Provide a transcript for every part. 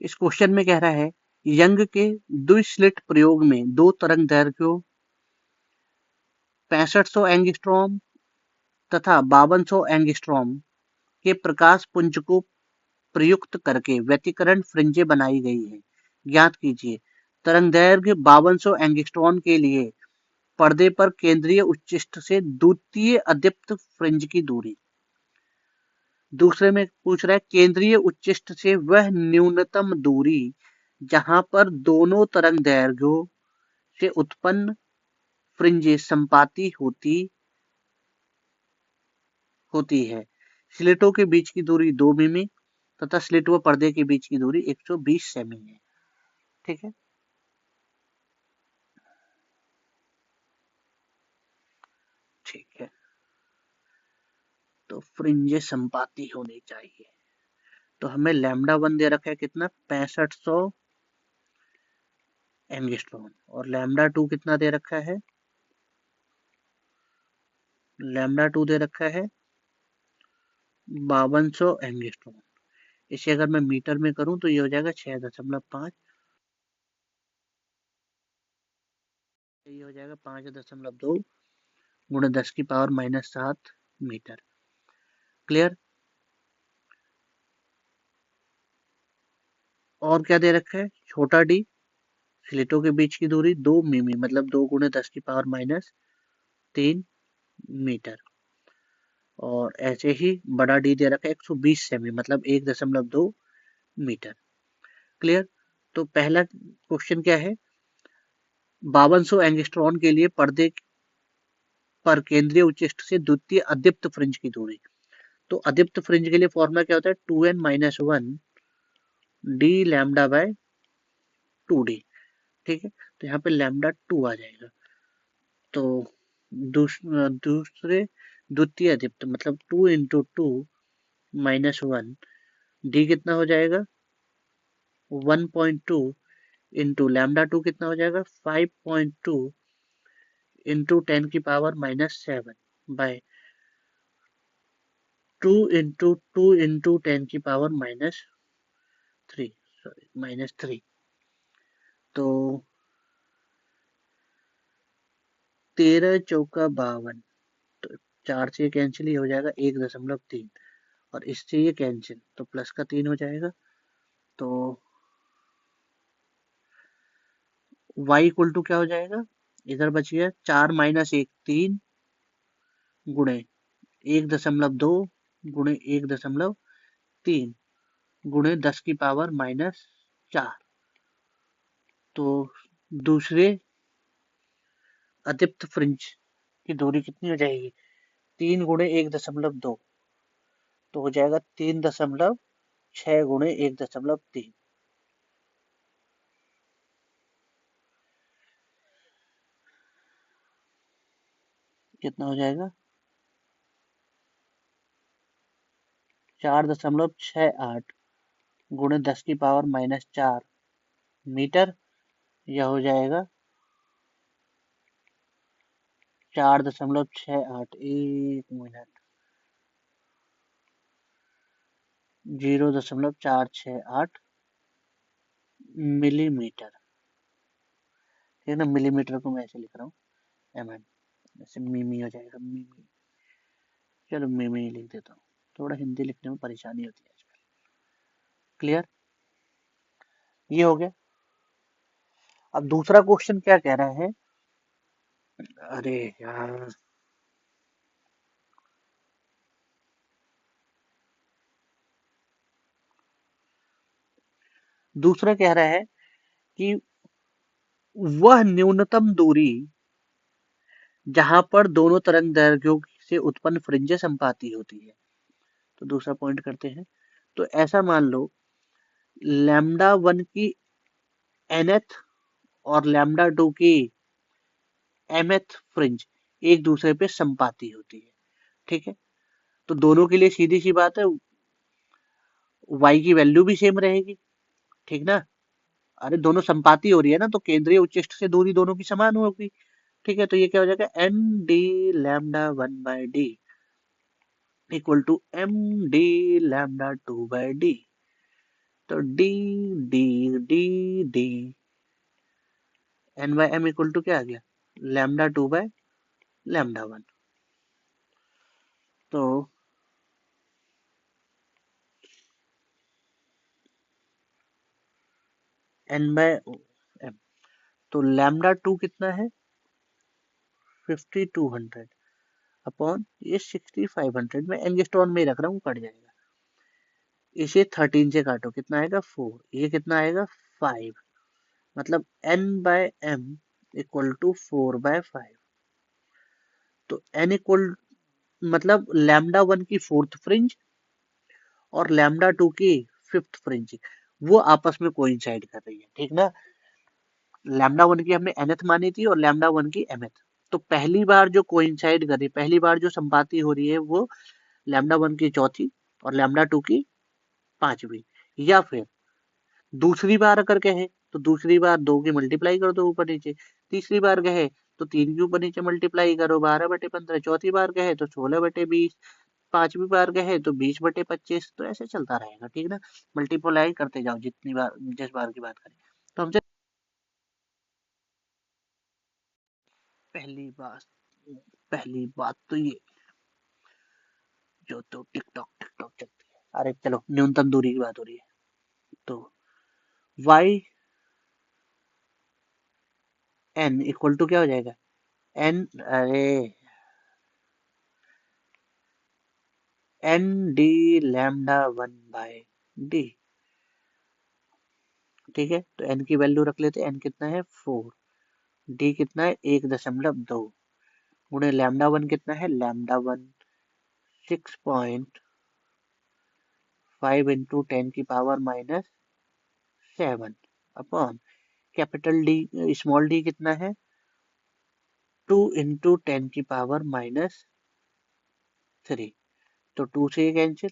इस क्वेश्चन में कह रहा है यंग के द्विस्लिट प्रयोग में दो तरंग दैर्घ्यों 6500 एंगस्ट्रॉम तथा 5200 एंगस्ट्रॉम के प्रकाश पुंज को प्रयुक्त करके व्यतिकरण फ्रिंजें बनाई गई है। ज्ञात कीजिए तरंग दैर्घ्य 5200 एंगस्ट्रॉम के लिए पर्दे पर केंद्रीय उच्चिष्ट से द्वितीय अदीप्त फ्रिंज की दूरी। दूसरे में पूछ रहा है केंद्रीय उच्चिष्ट से वह न्यूनतम दूरी जहां पर दोनों तरंग दैर्घ्यों से उत्पन्न फ्रिंजें संपाती होती है। स्लिटों के बीच की दूरी 2 मिमी तथा स्लिट व पर्दे के बीच की दूरी 120 सेमी है। ठीक है, ठीक है। तो फ्रिंजें संपाती होनी चाहिए। तो हमें लैम्डा 1 दे रखा है कितना 6500 एंगस्ट्रॉम और लैम्डा 2 कितना दे रखा है लैम्डा 2 दे रखा है 5200 एंगस्ट्रॉम। इसे अगर मैं मीटर में करूं तो ये हो जाएगा 6.5, ये हो जाएगा 5.2 गुणे 10 की पावर -7 मीटर। क्लियर। और क्या दे रखा है छोटा डी स्लिटों के बीच की दूरी 2 मिमी मतलब 2 गुणे 10 की पावर -3 मीटर और ऐसे ही बड़ा डी दे रखा है 120 सेमी मतलब 1.2 मीटर। क्लियर। तो पहला क्वेश्चन क्या है 5200 एंगस्ट्रॉन के लिए पर्दे पर केंद्रीय उच्चिष्ट से द्वितीय अदीप्त फ्रिंज की दूरी। तो अदीप्त फ्रिंज के लिए फॉर्मूला क्या होता है 2n-1 D lambda by 2d। ठीक है, तो यहाँ पे लैम्डा 2 आ जाएगा। तो दूसरे द्वितीय अदीप्त मतलब 2 इंटू 2 -1 डी कितना हो जाएगा 1.2 इंटू लैम्डा 2 कितना हो जाएगा 5.2 इंटू 10 की पावर -7 बाय 2 इंटू 2 इंटू 10 की पावर -3 सॉरी -3। तो 13 चौका 52 तो 4 से कैंसिल ही हो जाएगा 1.3 और इससे ये कैंसिल तो प्लस का 3 हो जाएगा। तो y इक्वल टू क्या हो जाएगा इधर बच गया 4 - 1 3 गुणे 1.2 गुणे 1.3 गुणे 10 की पावर -4। तो दूसरे अदीप्त फ्रिंज की दूरी कितनी हो जाएगी 3 गुणे 1.2 तो हो जाएगा 3.6 गुणे 1.3। कितना हो जाएगा 4.68 गुणे 10 की पावर -4 मीटर। यह हो जाएगा 4.68 एक मिनट 0.468 मिलीमीटर। ठीक है ना, मिलीमीटर को मैं ऐसे लिख रहा हूँ mm ऐसे मिमी हो जाएगा मिमी। चलो मिमी ही लिख देता हूँ थोड़ा हिंदी लिखने में परेशानी होती है आजकल। क्लियर। ये हो गया। अब दूसरा क्वेश्चन क्या कह रहा है अरे यार दूसरा कह रहा है कि वह न्यूनतम दूरी जहां पर दोनों तरंग दैर्घ्यों से उत्पन्न फ्रिंजें संपाती होती है। तो दूसरा पॉइंट करते हैं। तो ऐसा मान लो लैम्डा 1 की nth और लैम्डा 2 की mth फ्रिंज एक दूसरे पे संपाती होती है। ठीक है, तो दोनों के लिए सीधी सी बात है y की वैल्यू भी सेम रहेगी। ठीक ना, अरे दोनों संपाती हो रही है ना तो केंद्रीय उच्चिष्ट से दूरी दोनों की समान होगी। ठीक है, तो ये क्या हो जाएगा N D lambda 1 by D equal to M D lambda 2 by D. तो D D D D N by M equal to क्या आ गया, λ2/λ1। तो एन बाय एम, तो λ2 कितना है, 5200 अपॉन ये 6500, मैं एंगस्ट्रॉन में ही रख रहा हूँ, कट जाएगा। इसे 13 से काटो, कितना आएगा 4, ये कितना आएगा 5, मतलब n by M equal to 4/5। तो n इक्वल मतलब λ1 की फोर्थ फ्रिंज और λ2 की फिफ्थ फ्रिंज, वो आपस में कोइंसाइड कर रही है, ठीक ना। λ1 की हमने nth मानी थी और λ1 की mth। तो पहली बार जो कोइंसाइड कर रही, पहली बार जो संपाति हो रही है वो λ1 की चौथी और λ2 की पांचवी। या फिर दूसरी बार अगर कहे तो दूसरी बार 2 की मल्टीप्लाई कर दो ऊपर नीचे, तीसरी बार कहे तो 3 की ऊपर नीचे मल्टीप्लाई करो 12/15, चौथी बार कहे तो 16/20, पांचवी बार कहे तो 20/25। तो ऐसे चलता रहेगा, ठीक ना। मल्टीप्लाई करते जाओ जितनी बार, जिस बार की बात करें। तो हमसे पहली बात, पहली बात तो ये, जो तो टिकटॉक टिकटॉक चलती है, अरे चलो न्यूनतम दूरी की बात हो रही है। तो y n इक्वल टू क्या हो जाएगा, n, अरे n d λ1/d, ठीक है। तो n की वैल्यू रख लेते हैं, n कितना है 4, d कितना है 1.2, गुणे λ1 कितना है, λ1 6.5 into 10⁻⁷ upon capital D, small D कितना है 2 इंटू 10⁻⁻3। तो 2 से ये कैंसिल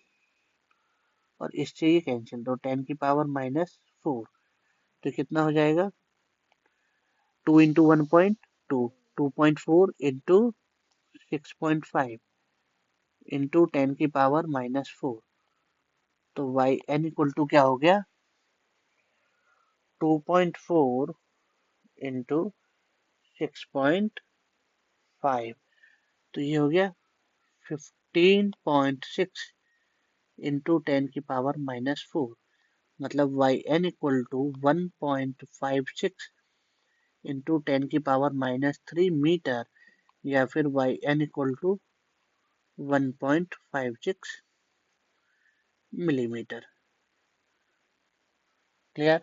और इससे ये कैंसिल, तो 10⁻⁻4। तो कितना हो जाएगा 2 इंटू 1.2, 2.4 इंटू 6.5 इंटू 10⁻⁻4। तो वाई एन इक्वल टू क्या हो गया 2.4 इंटू 6.5। तो ये हो गया 15.6 इंटू 10⁻⁻4। मतलब Y N equal to 1.56 into 10⁻⁻3 metre, या फिर Y N equal to 1.56 millimetre. Clear.